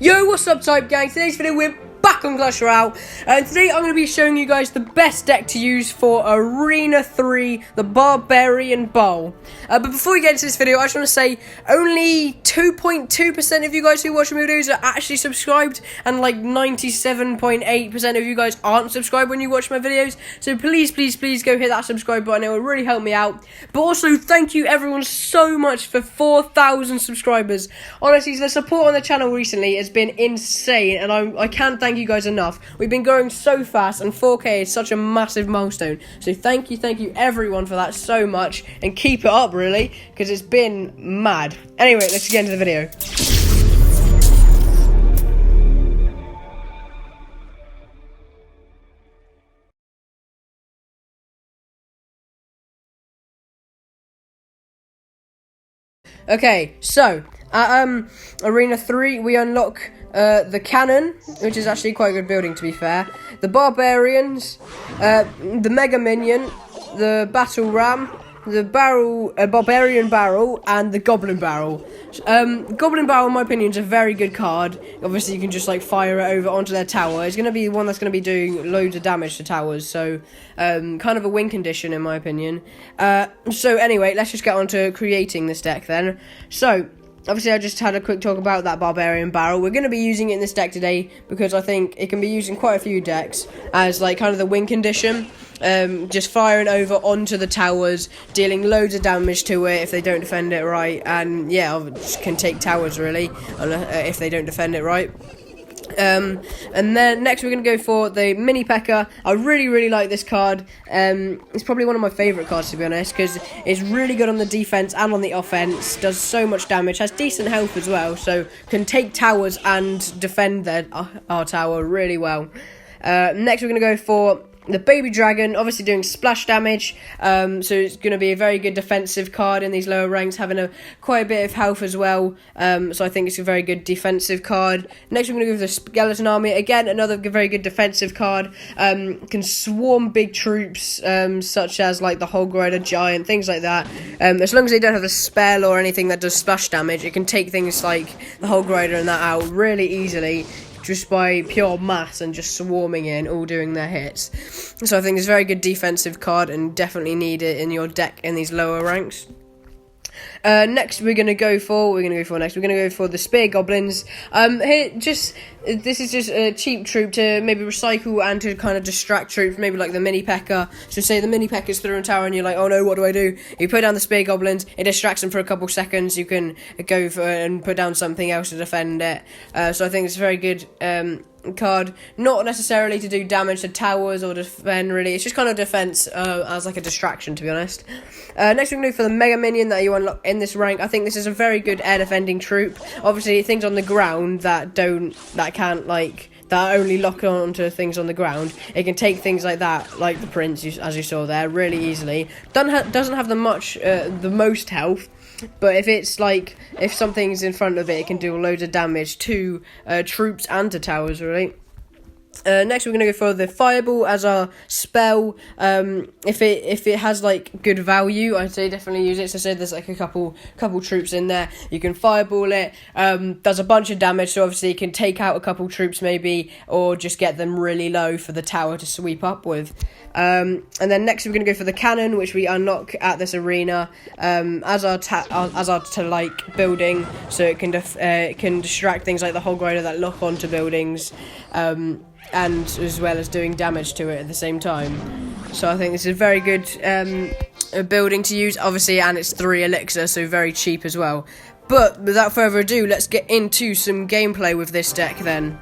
Yo, what's up, Type Gang? Today's video, we're back on Royale, and today I'm going to be showing you guys the best deck to use for Arena 3, the Barbarian Bowl. But before we get into this video, I just want to say only 2.2% of you guys who watch my videos are actually subscribed, and like 97.8% of you guys aren't subscribed when you watch my videos. So please go hit that subscribe button. It will really help me out. But also, thank you everyone so much for 4,000 subscribers. Honestly, the support on the channel recently has been insane, and I can't thank you guys enough. We've been growing so fast, and 4K is such a massive milestone. So thank you everyone for that so much, and keep it up really, because it's been mad. Anyway, let's get into the video. Okay, so at Arena 3 we unlock the cannon, which is actually quite a good building to be fair, the barbarians, the mega minion, the battle ram, the barrel, barbarian barrel, and the goblin barrel. Goblin barrel, in my opinion, is a very good card. Obviously, you can just like fire it over onto their tower. It's going to be one that's going to be doing loads of damage to towers, so kind of a win condition in my opinion. So anyway, let's just get on to creating this deck then. So obviously, I just had a quick talk about that barbarian barrel. We're going to be using it in this deck today because I think it can be used in quite a few decks as like kind of the win condition. Just firing over onto the towers, dealing loads of damage to it if they don't defend it right, and yeah, just can take towers really if they don't defend it right. And then next we're going to go for the mini P.E.K.K.A. I really like this card. It's probably one of my favourite cards to be honest, because it's really good on the defense and on the offense, does so much damage, has decent health as well, so can take towers and defend our tower really well. Next we're going to go for the baby dragon, obviously doing splash damage, so it's going to be a very good defensive card in these lower ranks, having quite a bit of health as well, so I think it's a very good defensive card. Next we're going to go for the skeleton army, again another very good defensive card, can swarm big troops, such as like the Hog Rider giant, things like that. As long as they don't have a spell or anything that does splash damage, it can take things like the Hog Rider and that out really easily, just by pure mass and just swarming in, all doing their hits. So I think it's a very good defensive card and definitely need it in your deck in these lower ranks. Next we're gonna go for the spear goblins. This is just a cheap troop to maybe recycle and to kind of distract troops, maybe like the mini P.E.K.K.A. So say the mini P.E.K.K.A. is through a tower and you're like, oh no, what do I do? You put down the spear goblins, it distracts them for a couple seconds, you can go for and put down something else to defend it. So I think it's a very good card, not necessarily to do damage to towers or defend really, it's just kind of defense as like a distraction to be honest. Next we're going to go for the mega minion that you unlock in this rank. I think this is a very good air defending troop. Obviously things on the ground that only lock onto things on the ground, it can take things like that, like the prince as you saw there, really easily. Doesn't have the most health, but if something's in front of it, it can do loads of damage to troops and to towers really. Next we're going to go for the fireball as our spell. If it has like good value, I'd say definitely use it. So say there's like a couple troops in there, you can fireball it. Does a bunch of damage, so obviously you can take out a couple troops maybe, or just get them really low for the tower to sweep up with. And then next we're going to go for the cannon, which we unlock at this arena as our building, so it can distract things like the Hog Rider that lock onto buildings, and as well as doing damage to it at the same time. So I think this is a very good building to use, obviously, and it's 3 elixir, so very cheap as well. But without further ado, let's get into some gameplay with this deck then,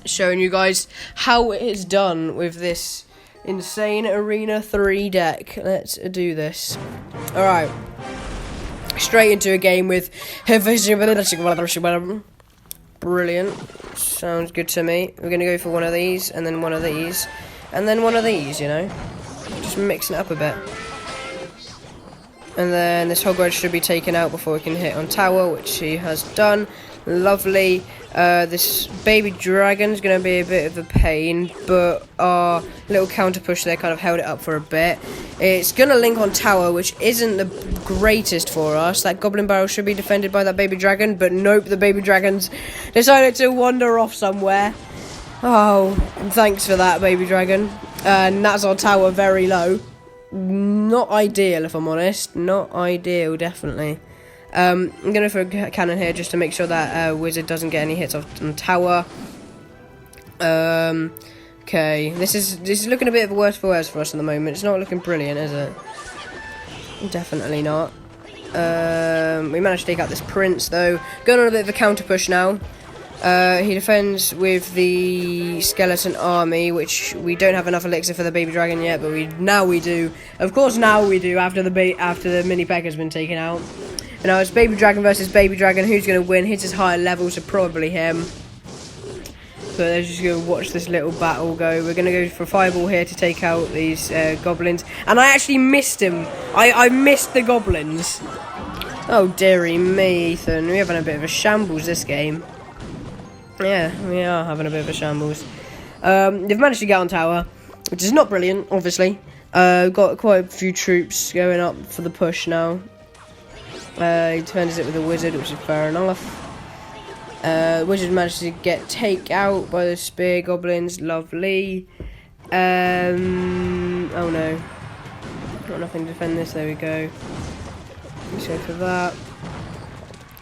showing you guys how it is done with this insane Arena 3 deck. Let's do this. Alright, straight into a game with brilliant, sounds good to me. We're going to go for one of these, and then one of these, and then one of these, you know, just mixing it up a bit. And then this Hog Rider should be taken out before we can hit on tower, which he has done. Lovely. This baby dragon's going to be a bit of a pain, but our little counter push there kind of held it up for a bit. It's going to link on tower, which isn't the greatest for us. That goblin barrel should be defended by that baby dragon, but nope, the baby dragon's decided to wander off somewhere. Oh, thanks for that, baby dragon. And that's our tower very low. Not ideal, if I'm honest. Not ideal, definitely. I'm going to throw a cannon here just to make sure that wizard doesn't get any hits off on tower. Okay, this is looking a bit of a worse for worse for us at the moment. It's not looking brilliant, is it? Definitely not. We managed to take out this prince, though. Going on a bit of a counter push now. He defends with the skeleton army, which we don't have enough elixir for the baby dragon yet, but now we do. Of course, now we do after the mini peck has been taken out. And now it's baby dragon versus baby dragon. Who's going to win? His is higher level, so probably him. So they're just going to watch this little battle go. We're going to go for a fireball here to take out these goblins. And I actually missed him. I missed the goblins. Oh, dearie me, Ethan. We're having a bit of a shambles this game. Yeah, we are having a bit of a shambles. They've managed to get on tower, which is not brilliant, obviously. Got quite a few troops going up for the push now. He defends it with a wizard, which is fair enough. Wizard managed to take out by the spear goblins. Lovely. Oh no. Got nothing to defend this. There we go. Let's go for that.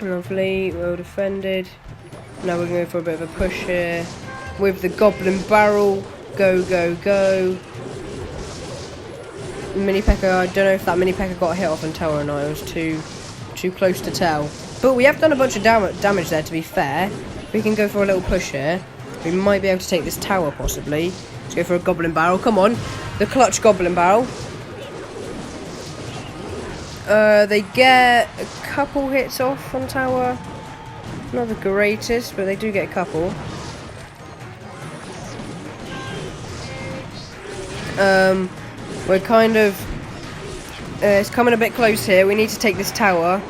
Lovely. Well defended. Now we're going to go for a bit of a push here. With the goblin barrel. Go, go, go. Mini P.E.K.K.A. I don't know if that Mini P.E.K.K.A. got a hit off on tower or not. It was too close to tell. But we have done a bunch of damage there, to be fair. We can go for a little push here. We might be able to take this tower, possibly. Let's go for a goblin barrel. Come on. The clutch goblin barrel. They get a couple hits off on tower. Not the greatest, but they do get a couple. We're kind of... it's coming a bit close here. We need to take this tower.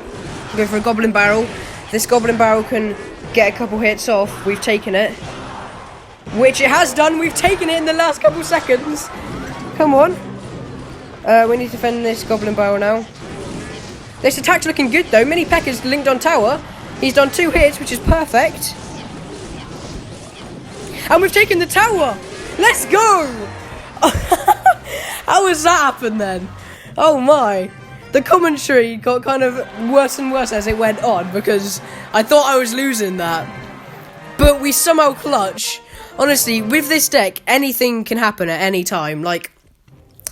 Go for a goblin barrel. This goblin barrel can get a couple hits off. We've taken it. Which it has done. We've taken it in the last couple seconds. Come on. We need to defend this goblin barrel now. This attack's looking good though. Mini P.E.K.K.A's linked on tower. He's done 2 hits, which is perfect. And we've taken the tower. Let's go. How has that happened then? Oh my. The commentary got kind of worse and worse as it went on because I thought I was losing that. But we somehow clutch. Honestly, with this deck, anything can happen at any time. Like,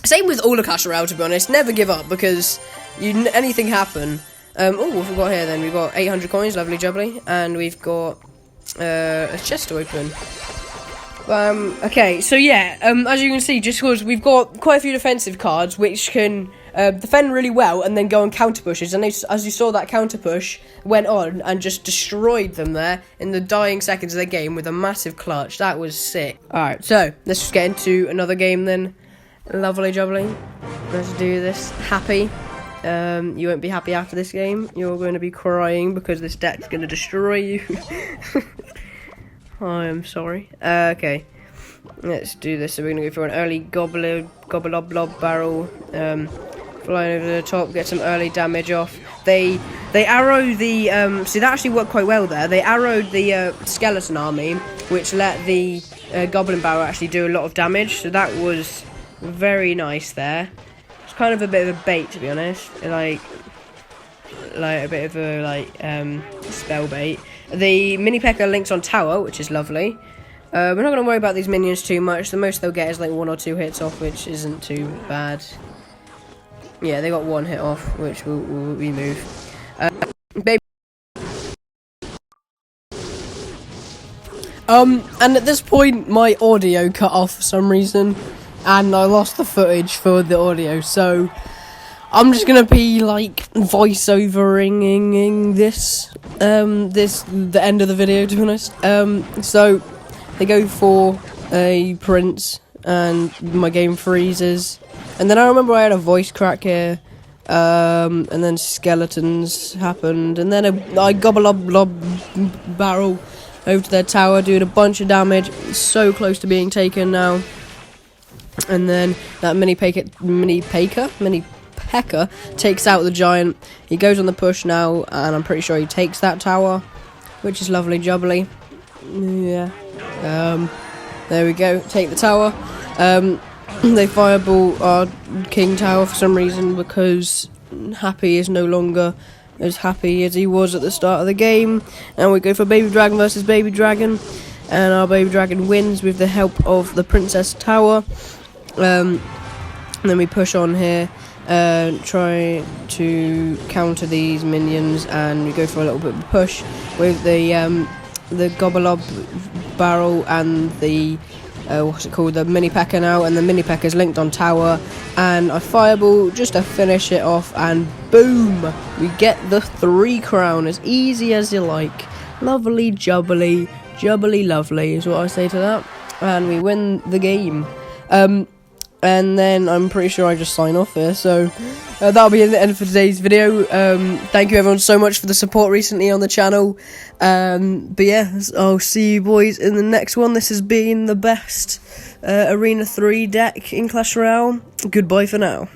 same with all of Clash Royale, to be honest. Never give up because anything happen. Oh, what have we got here then? We've got 800 coins, lovely jubbly. And we've got a chest to open. Okay, so yeah, as you can see, just because we've got quite a few defensive cards which can defend really well and then go on counter pushes, and as you saw, that counter push went on and just destroyed them there in the dying seconds of the game with a massive clutch. That was sick. Alright, so let's just get into another game then. Lovely jubbly. Let's do this. Happy. You won't be happy after this game. You're going to be crying because this deck's going to destroy you. I am sorry. Okay, let's do this. So we're gonna go for an early gobble-ob-lob barrel. Flying over the top, get some early damage off. They arrow the see, that actually worked quite well there. They arrowed the skeleton army, which let the goblin barrel actually do a lot of damage. So that was very nice there. It's kind of a bit of a bait, to be honest. Like a bit of a spell bait. The Mini P.E.K.K.A. links on tower, which is lovely. We're not going to worry about these minions too much. The most they'll get is like 1 or 2 hits off, which isn't too bad. Yeah, they got 1 hit off, which we move. Baby. And at this point, my audio cut off for some reason, and I lost the footage for the audio, so I'm just gonna be like voice-overing the end of the video, to be honest. So they go for a prince, and my game freezes, and then I remember I had a voice crack here, and then skeletons happened, and then I gobble barrel over to their tower, doing a bunch of damage. So close to being taken now. And then that mini pecker takes out the giant. He goes on the push now, and I'm pretty sure he takes that tower, which is lovely jubbly. Yeah. There we go. Take the tower. They fireball our king tower for some reason, because Happy is no longer as happy as he was at the start of the game. And we go for Baby Dragon versus Baby Dragon, and our Baby Dragon wins with the help of the Princess Tower. And then we push on here, try to counter these minions, and we go for a little bit of a push with the Gobble barrel and the the mini pecker now, and the mini pecker's linked on tower, and I fireball just to finish it off, and boom, we get the 3 crown, as easy as you like. Lovely jubbly lovely is what I say to that, and we win the game. And then I'm pretty sure I just sign off here, so that'll be the end for today's video. Thank you everyone so much for the support recently on the channel. But yeah, I'll see you boys in the next one. This has been the best Arena 3 deck in Clash Royale. Goodbye for now.